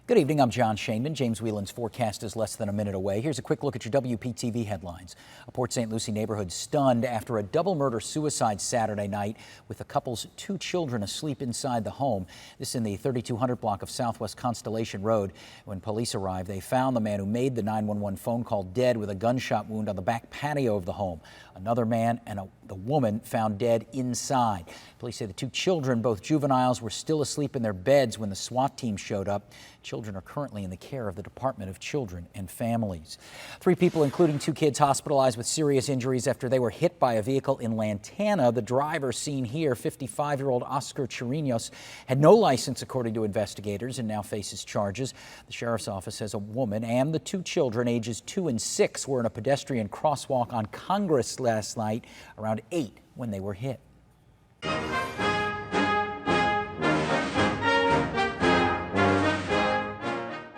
Good evening, I'm John Shainman. James Whelan's forecast is less than a minute away. Here's a quick look at your WPTV headlines. A Port St. Lucie neighborhood stunned after a double murder-suicide Saturday night with the couple's 2 children asleep inside the home. This in the 3200 block of Southwest Constellation Road. When police arrived, they found the man who made the 911 phone call dead with a gunshot wound on the back patio of the home. Another man and the woman found dead inside. Police say the 2 children, both juveniles, were still asleep in their beds when the SWAT team showed up. Children are currently in the care of the Department of Children and Families. 3 people, including 2 kids, hospitalized with serious injuries after they were hit by a vehicle in Lantana. The driver seen here, 55-year-old Oscar Chirinos, had no license according to investigators and now faces charges. The sheriff's office says a woman and the 2 children, ages 2 and 6, were in a pedestrian crosswalk on Congress last night around 8 when they were hit.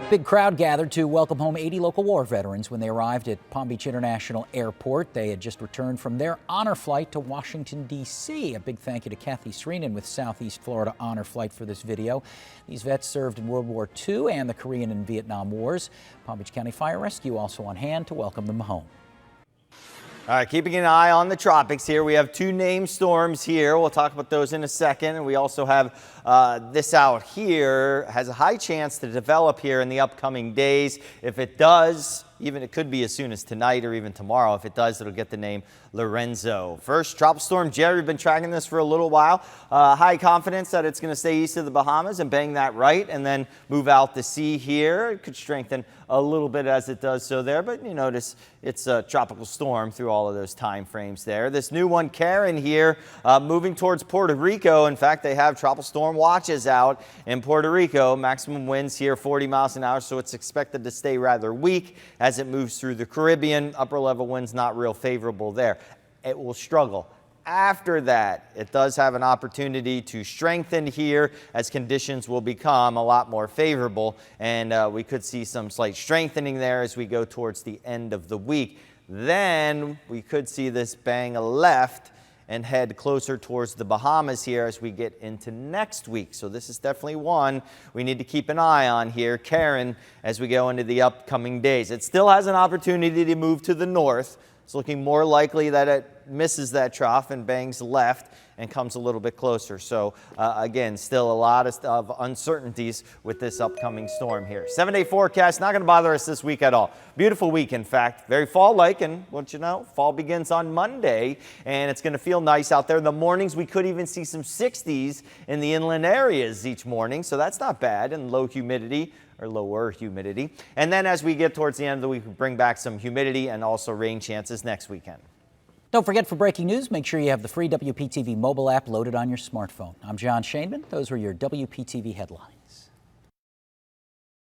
Big crowd gathered to welcome home 80 local war veterans when they arrived at Palm Beach International Airport. They had just returned from their honor flight to Washington, D.C. A big thank you to Kathy Sreenan with Southeast Florida Honor Flight for this video. These vets served in World War II and the Korean and Vietnam Wars. Palm Beach County Fire Rescue also on hand to welcome them home. All right, keeping an eye on the tropics here. We have 2 named storms here. We'll talk about those in a second. And we also have this out here has a high chance to develop here in the upcoming days. If it does, even it could be as soon as tonight or even tomorrow. If it does, it'll get the name Lorenzo. First, Tropical Storm Jerry. We've been tracking this for a little while. High confidence that it's going to stay east of the Bahamas and bang that right and then move out to sea here. It could strengthen a little bit as it does so there, but you notice it's a tropical storm through all of those time frames there. This new one, Karen here, moving towards Puerto Rico. In fact, they have tropical storm watches out in Puerto Rico. Maximum winds here 40 miles an hour, so it's expected to stay rather weak as it moves through the Caribbean. Upper level winds not real favorable there. It will struggle. After that, it does have an opportunity to strengthen here as conditions will become a lot more favorable, and we could see some slight strengthening there as we go towards the end of the week. Then we could see this bang a left and head closer towards the Bahamas here as we get into next week. So this is definitely one we need to keep an eye on here, Karen, as we go into the upcoming days. It still has an opportunity to move to the north. It's looking more likely that it misses that trough and bangs left and comes a little bit closer. So again, still a lot of uncertainties with this upcoming storm here. 7-day forecast, not going to bother us this week at all. Beautiful week, in fact, very fall-like, and what you know, fall begins on Monday, and it's going to feel nice out there. In the mornings, we could even see some 60s in the inland areas each morning, so that's not bad, and low humidity, or lower humidity. And then as we get towards the end of the week, we bring back some humidity and also rain chances next weekend. Don't forget, for breaking news, make sure you have the free WPTV mobile app loaded on your smartphone. I'm John Shainman. Those were your WPTV headlines.